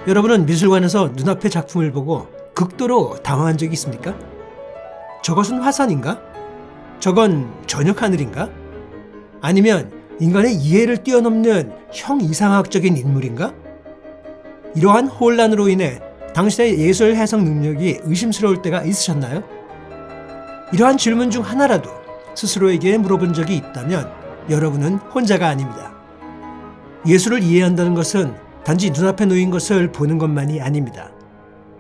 여러분은 미술관에서 눈앞의 작품을 보고 극도로 당황한 적이 있습니까? 저것은 화산인가? 저건 저녁 하늘인가? 아니면 인간의 이해를 뛰어넘는 형이상학적인 인물인가? 이러한 혼란으로 인해 당신의 예술 해석 능력이 의심스러울 때가 있으셨나요? 이러한 질문 중 하나라도 스스로에게 물어본 적이 있다면 여러분은 혼자가 아닙니다. 예술을 이해한다는 것은 단지 눈앞에 놓인 것을 보는 것만이 아닙니다.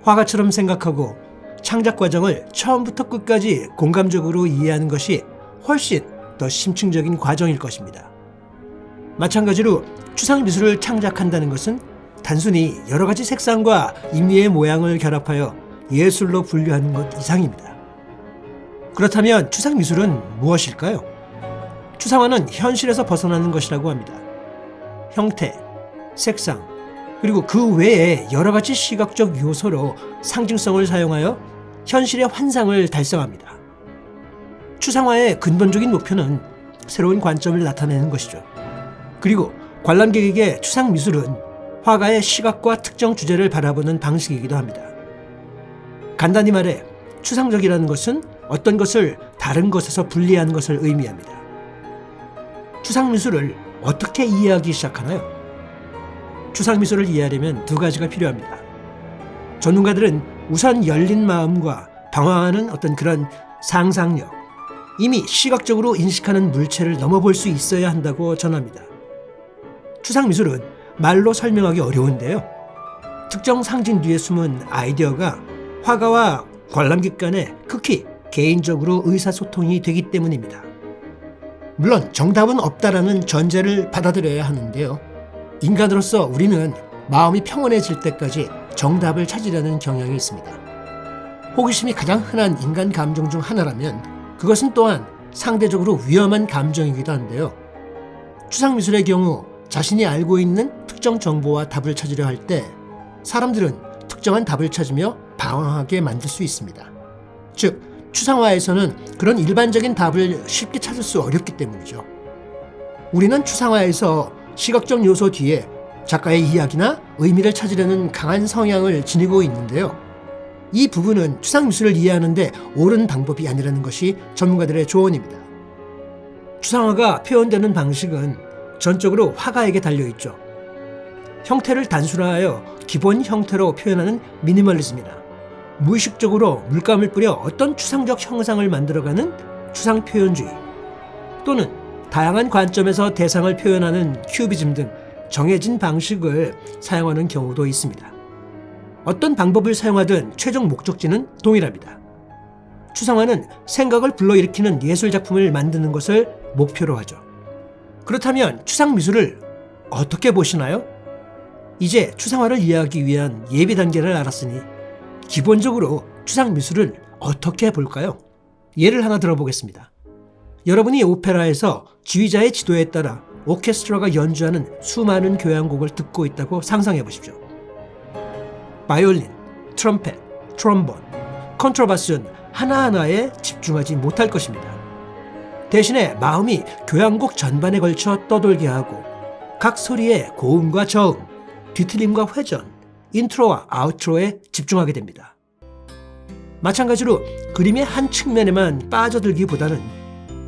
화가처럼 생각하고 창작 과정을 처음부터 끝까지 공감적으로 이해하는 것이 훨씬 더 심층적인 과정일 것입니다. 마찬가지로 추상미술을 창작한다는 것은 단순히 여러 가지 색상과 임리의 모양을 결합하여 예술로 분류하는 것 이상입니다. 그렇다면 추상미술은 무엇일까요? 추상화는 현실에서 벗어나는 것이라고 합니다. 형태, 색상, 그리고 그 외에 여러 가지 시각적 요소로 상징성을 사용하여 현실의 환상을 달성합니다. 추상화의 근본적인 목표는 새로운 관점을 나타내는 것이죠. 그리고 관람객에게 추상미술은 화가의 시각과 특정 주제를 바라보는 방식이기도 합니다. 간단히 말해 추상적이라는 것은 어떤 것을 다른 것에서 분리하는 것을 의미합니다. 추상미술을 어떻게 이해하기 시작하나요? 추상미술을 이해하려면 두 가지가 필요합니다. 전문가들은 우선 열린 마음과 방황하는 어떤 그런 상상력, 이미 시각적으로 인식하는 물체를 넘어볼 수 있어야 한다고 전합니다. 추상미술은 말로 설명하기 어려운데요. 특정 상징 뒤에 숨은 아이디어가 화가와 관람객 간에 극히 개인적으로 의사소통이 되기 때문입니다. 물론 정답은 없다라는 전제를 받아들여야 하는데요. 인간으로서 우리는 마음이 평온해질 때까지 정답을 찾으려는 경향이 있습니다. 호기심이 가장 흔한 인간 감정 중 하나라면 그것은 또한 상대적으로 위험한 감정이기도 한데요. 추상미술의 경우 자신이 알고 있는 특정 정보와 답을 찾으려 할 때 사람들은 특정한 답을 찾으며 방황하게 만들 수 있습니다. 즉, 추상화에서는 그런 일반적인 답을 쉽게 찾을 수 어렵기 때문이죠. 우리는 추상화에서 시각적 요소 뒤에 작가의 이야기나 의미를 찾으려는 강한 성향을 지니고 있는데요. 이 부분은 추상미술을 이해하는 데 옳은 방법이 아니라는 것이 전문가들의 조언입니다. 추상화가 표현되는 방식은 전적으로 화가에게 달려있죠. 형태를 단순화하여 기본 형태로 표현하는 미니멀리즘이나 무의식적으로 물감을 뿌려 어떤 추상적 형상을 만들어가는 추상표현주의, 또는 다양한 관점에서 대상을 표현하는 큐비즘 등 정해진 방식을 사용하는 경우도 있습니다. 어떤 방법을 사용하든 최종 목적지는 동일합니다. 추상화는 생각을 불러일으키는 예술작품을 만드는 것을 목표로 하죠. 그렇다면 추상미술을 어떻게 보시나요? 이제 추상화를 이해하기 위한 예비 단계를 알았으니 기본적으로 추상미술을 어떻게 볼까요? 예를 하나 들어보겠습니다. 여러분이 오페라에서 지휘자의 지도에 따라 오케스트라가 연주하는 수많은 교향곡을 듣고 있다고 상상해 보십시오. 바이올린, 트럼펫, 트롬본, 컨트라바스는 하나하나에 집중하지 못할 것입니다. 대신에 마음이 교향곡 전반에 걸쳐 떠돌게 하고 각 소리의 고음과 저음, 뒤틀림과 회전, 인트로와 아우트로에 집중하게 됩니다. 마찬가지로 그림의 한 측면에만 빠져들기보다는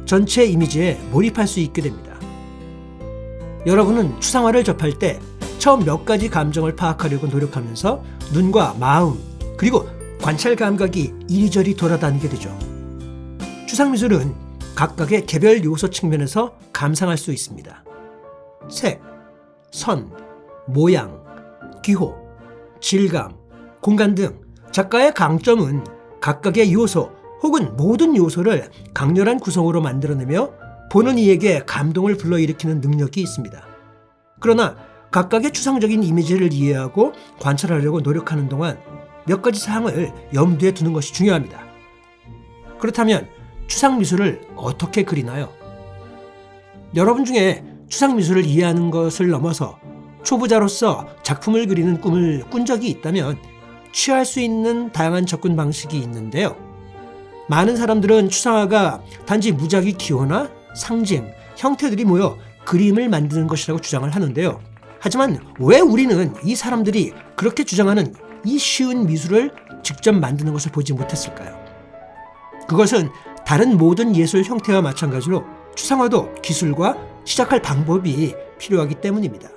전체 이미지에 몰입할 수 있게 됩니다. 여러분은 추상화를 접할 때 처음 몇 가지 감정을 파악하려고 노력하면서 눈과 마음, 그리고 관찰 감각이 이리저리 돌아다니게 되죠. 추상미술은 각각의 개별 요소 측면에서 감상할 수 있습니다. 색, 선, 모양, 기호, 질감, 공간 등 작가의 강점은 각각의 요소 혹은 모든 요소를 강렬한 구성으로 만들어내며 보는 이에게 감동을 불러일으키는 능력이 있습니다. 그러나 각각의 추상적인 이미지를 이해하고 관찰하려고 노력하는 동안 몇 가지 사항을 염두에 두는 것이 중요합니다. 그렇다면 추상미술을 어떻게 그리나요? 여러분 중에 추상미술을 이해하는 것을 넘어서 초보자로서 작품을 그리는 꿈을 꾼 적이 있다면 취할 수 있는 다양한 접근 방식이 있는데요. 많은 사람들은 추상화가 단지 무작위 기호나 상징, 형태들이 모여 그림을 만드는 것이라고 주장을 하는데요. 하지만 왜 우리는 이 사람들이 그렇게 주장하는 이 쉬운 미술을 직접 만드는 것을 보지 못했을까요? 그것은 다른 모든 예술 형태와 마찬가지로 추상화도 기술과 시작할 방법이 필요하기 때문입니다.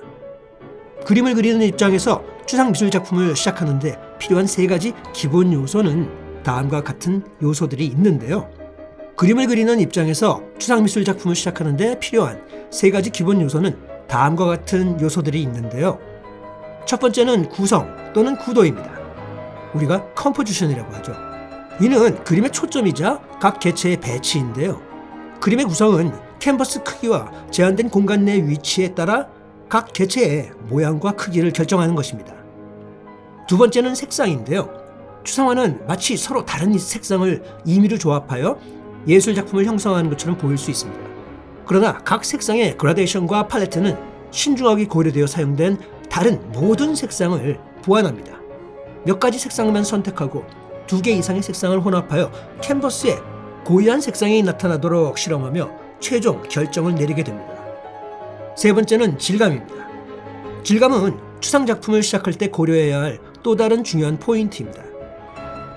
그림을 그리는 입장에서 추상미술 작품을 시작하는데 필요한 3가지 기본 요소는 다음과 같은 요소들이 있는데요. 그림을 그리는 입장에서 추상미술 작품을 시작하는데 필요한 3가지 기본 요소는 다음과 같은 요소들이 있는데요. 첫 번째는 구성 또는 구도입니다. 우리가 컴포지션이라고 하죠. 이는 그림의 초점이자 각 개체의 배치인데요. 그림의 구성은 캔버스 크기와 제한된 공간 내 위치에 따라 각 개체의 모양과 크기를 결정하는 것입니다. 두 번째는 색상인데요. 추상화는 마치 서로 다른 색상을 임의로 조합하여 예술 작품을 형성하는 것처럼 보일 수 있습니다. 그러나 각 색상의 그라데이션과 팔레트는 신중하게 고려되어 사용된 다른 모든 색상을 보완합니다. 몇 가지 색상만 선택하고 2개 이상의 색상을 혼합하여 캔버스에 고유한 색상이 나타나도록 실험하며 최종 결정을 내리게 됩니다. 세 번째는 질감입니다. 질감은 추상 작품을 시작할 때 고려해야 할 또 다른 중요한 포인트입니다.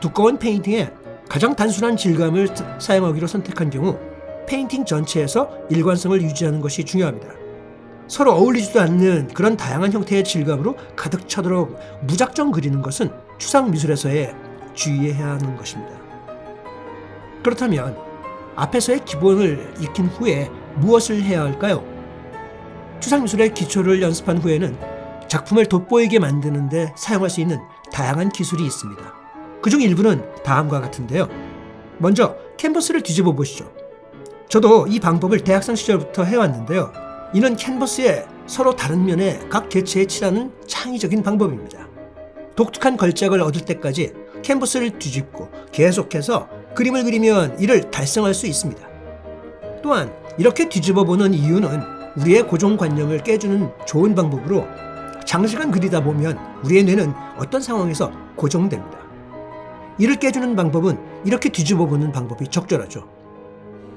두꺼운 페인팅에 가장 단순한 질감을 사용하기로 선택한 경우 페인팅 전체에서 일관성을 유지하는 것이 중요합니다. 서로 어울리지도 않는 그런 다양한 형태의 질감으로 가득 차도록 무작정 그리는 것은 추상 미술에서의 주의해야 하는 것입니다. 그렇다면 앞에서의 기본을 익힌 후에 무엇을 해야 할까요? 추상 미술의 기초를 연습한 후에는 작품을 돋보이게 만드는 데 사용할 수 있는 다양한 기술이 있습니다. 그중 일부는 다음과 같은데요. 먼저 캔버스를 뒤집어 보시죠. 저도 이 방법을 대학생 시절부터 해왔는데요. 이는 캔버스에 서로 다른 면에 각 개체에 칠하는 창의적인 방법입니다. 독특한 걸작을 얻을 때까지 캔버스를 뒤집고 계속해서 그림을 그리면 이를 달성할 수 있습니다. 또한 이렇게 뒤집어 보는 이유는 우리의 고정관념을 깨주는 좋은 방법으로 장시간 그리다 보면 우리의 뇌는 어떤 상황에서 고정됩니다. 이를 깨주는 방법은 이렇게 뒤집어 보는 방법이 적절하죠.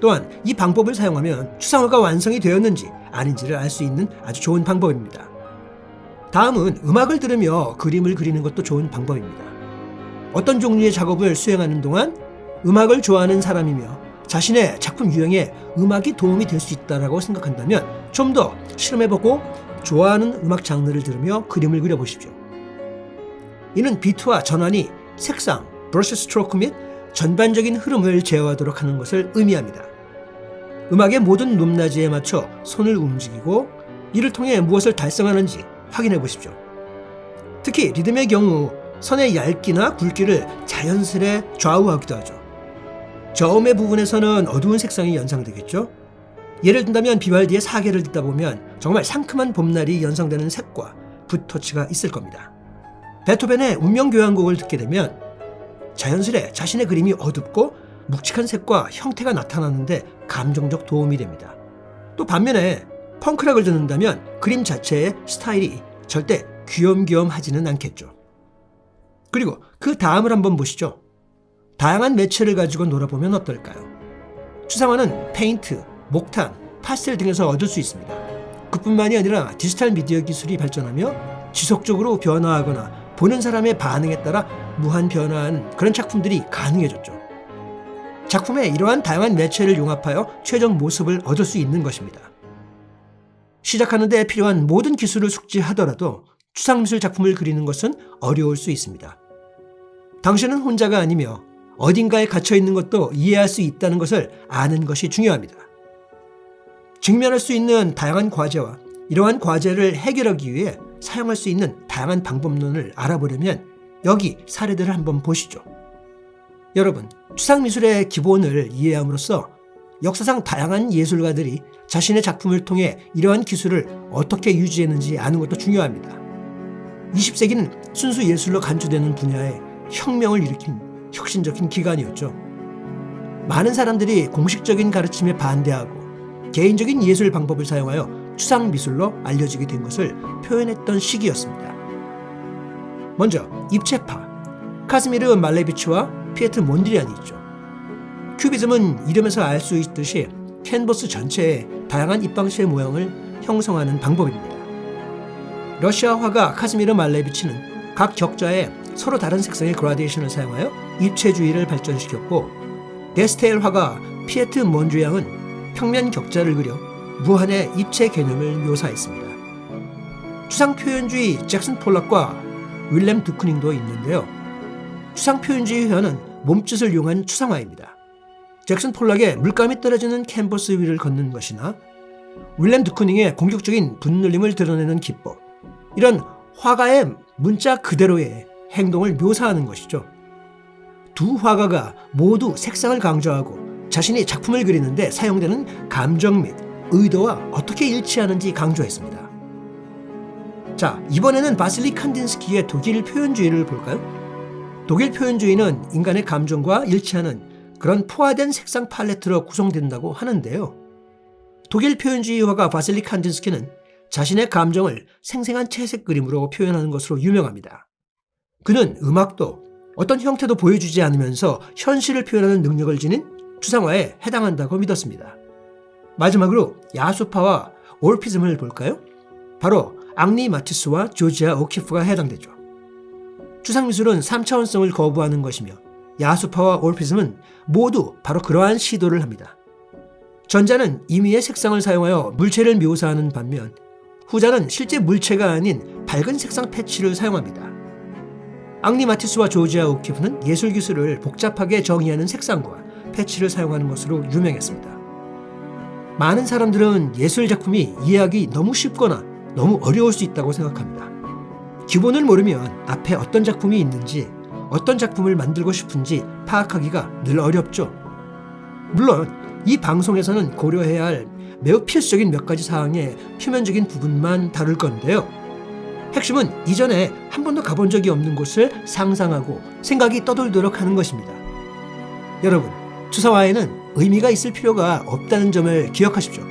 또한 이 방법을 사용하면 추상화가 완성이 되었는지 아닌지를 알 수 있는 아주 좋은 방법입니다. 다음은 음악을 들으며 그림을 그리는 것도 좋은 방법입니다. 어떤 종류의 작업을 수행하는 동안 음악을 좋아하는 사람이며 자신의 작품 유형에 음악이 도움이 될 수 있다고 생각한다면 좀 더 실험해보고 좋아하는 음악 장르를 들으며 그림을 그려보십시오. 이는 비트와 전환이 색상, 브러쉬 스트로크 및 전반적인 흐름을 제어하도록 하는 것을 의미합니다. 음악의 모든 높낮이에 맞춰 손을 움직이고 이를 통해 무엇을 달성하는지 확인해 보십시오. 특히 리듬의 경우 선의 얇기나 굵기를 자연스레 좌우하기도 하죠. 저음의 부분에서는 어두운 색상이 연상되겠죠. 예를 든다면 비발디의 사계를 듣다 보면 정말 상큼한 봄날이 연상되는 색과 붓터치가 있을 겁니다. 베토벤의 운명교향곡을 듣게 되면 자연스레 자신의 그림이 어둡고 묵직한 색과 형태가 나타나는데 감정적 도움이 됩니다. 또 반면에 펑크락을 듣는다면 그림 자체의 스타일이 절대 귀염귀염하지는 않겠죠. 그리고 그 다음을 한번 보시죠. 다양한 매체를 가지고 놀아보면 어떨까요? 추상화는 페인트, 목탄, 파스텔 등에서 얻을 수 있습니다. 그뿐만이 아니라 디지털 미디어 기술이 발전하며 지속적으로 변화하거나 보는 사람의 반응에 따라 무한 변화하는 그런 작품들이 가능해졌죠. 작품에 이러한 다양한 매체를 융합하여 최종 모습을 얻을 수 있는 것입니다. 시작하는 데 필요한 모든 기술을 숙지하더라도 추상미술 작품을 그리는 것은 어려울 수 있습니다. 당신은 혼자가 아니며 어딘가에 갇혀 있는 것도 이해할 수 있다는 것을 아는 것이 중요합니다. 직면할 수 있는 다양한 과제와 이러한 과제를 해결하기 위해 사용할 수 있는 다양한 방법론을 알아보려면 여기 사례들을 한번 보시죠. 여러분, 추상미술의 기본을 이해함으로써 역사상 다양한 예술가들이 자신의 작품을 통해 이러한 기술을 어떻게 유지했는지 아는 것도 중요합니다. 20세기는 순수 예술로 간주되는 분야에 혁명을 일으킨 혁신적인 기간이었죠. 많은 사람들이 공식적인 가르침에 반대하고 개인적인 예술 방법을 사용하여 추상미술로 알려지게 된 것을 표현했던 시기였습니다. 먼저 입체파, 카즈미르 말레비치와 피에트 몬디리안이 있죠. 큐비즘은 이름에서 알 수 있듯이 캔버스 전체에 다양한 입방시의 모양을 형성하는 방법입니다. 러시아 화가 카즈미르 말레비치는 각 격자에 서로 다른 색상의 그라데이션을 사용하여 입체주의를 발전시켰고, 데스테일 화가 피에트 몬주양은 평면 격자를 그려 무한의 입체 개념을 묘사했습니다. 추상표현주의 잭슨 폴락과 윌렘 드쿠닝도 있는데요. 추상표현주의 회화는 몸짓을 이용한 추상화입니다. 잭슨 폴락의 물감이 떨어지는 캔버스 위를 걷는 것이나 윌렘 드쿠닝의 공격적인 분놀림을 드러내는 기법, 이런 화가의 문자 그대로의 행동을 묘사하는 것이죠. 두 화가가 모두 색상을 강조하고 자신이 작품을 그리는데 사용되는 감정 및 의도와 어떻게 일치하는지 강조했습니다. 자, 이번에는 바실리 칸딘스키의 독일 표현주의를 볼까요? 독일 표현주의는 인간의 감정과 일치하는 그런 포화된 색상 팔레트로 구성된다고 하는데요. 독일 표현주의 화가 바실리 칸딘스키는 자신의 감정을 생생한 채색 그림으로 표현하는 것으로 유명합니다. 그는 음악도 어떤 형태도 보여주지 않으면서 현실을 표현하는 능력을 지닌 추상화에 해당한다고 믿었습니다. 마지막으로 야수파와 올피즘을 볼까요? 바로 앙리 마티스와 조지아 오키프가 해당되죠. 추상미술은 3차원성을 거부하는 것이며 야수파와 올피즘은 모두 바로 그러한 시도를 합니다. 전자는 임의의 색상을 사용하여 물체를 묘사하는 반면 후자는 실제 물체가 아닌 밝은 색상 패치를 사용합니다. 앙리 마티스와 조지아 오키프는 예술 기술을 복잡하게 정의하는 색상과 패치를 사용하는 것으로 유명했습니다. 많은 사람들은 예술 작품이 이해하기 너무 쉽거나 너무 어려울 수 있다고 생각합니다. 기본을 모르면 앞에 어떤 작품이 있는지, 어떤 작품을 만들고 싶은지 파악하기가 늘 어렵죠. 물론 이 방송에서는 고려해야 할 매우 필수적인 몇 가지 사항의 표면적인 부분만 다룰 건데요. 핵심은 이전에 한 번도 가본 적이 없는 곳을 상상하고 생각이 떠돌도록 하는 것입니다. 여러분, 추상화에는 의미가 있을 필요가 없다는 점을 기억하십시오.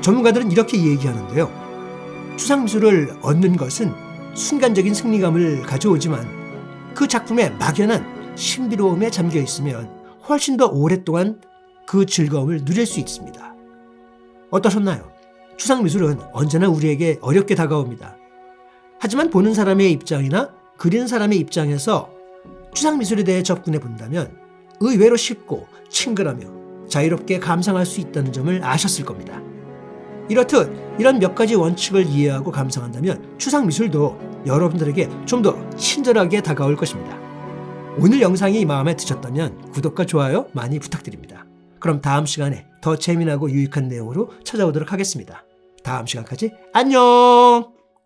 전문가들은 이렇게 얘기하는데요. 추상미술을 얻는 것은 순간적인 승리감을 가져오지만 그 작품의 막연한 신비로움에 잠겨 있으면 훨씬 더 오랫동안 그 즐거움을 누릴 수 있습니다. 어떠셨나요? 추상미술은 언제나 우리에게 어렵게 다가옵니다. 하지만 보는 사람의 입장이나 그리는 사람의 입장에서 추상미술에 대해 접근해 본다면 의외로 쉽고 친근하며 자유롭게 감상할 수 있다는 점을 아셨을 겁니다. 이렇듯 이런 몇 가지 원칙을 이해하고 감상한다면 추상미술도 여러분들에게 좀 더 친절하게 다가올 것입니다. 오늘 영상이 마음에 드셨다면 구독과 좋아요 많이 부탁드립니다. 그럼 다음 시간에 더 재미나고 유익한 내용으로 찾아오도록 하겠습니다. 다음 시간까지 안녕!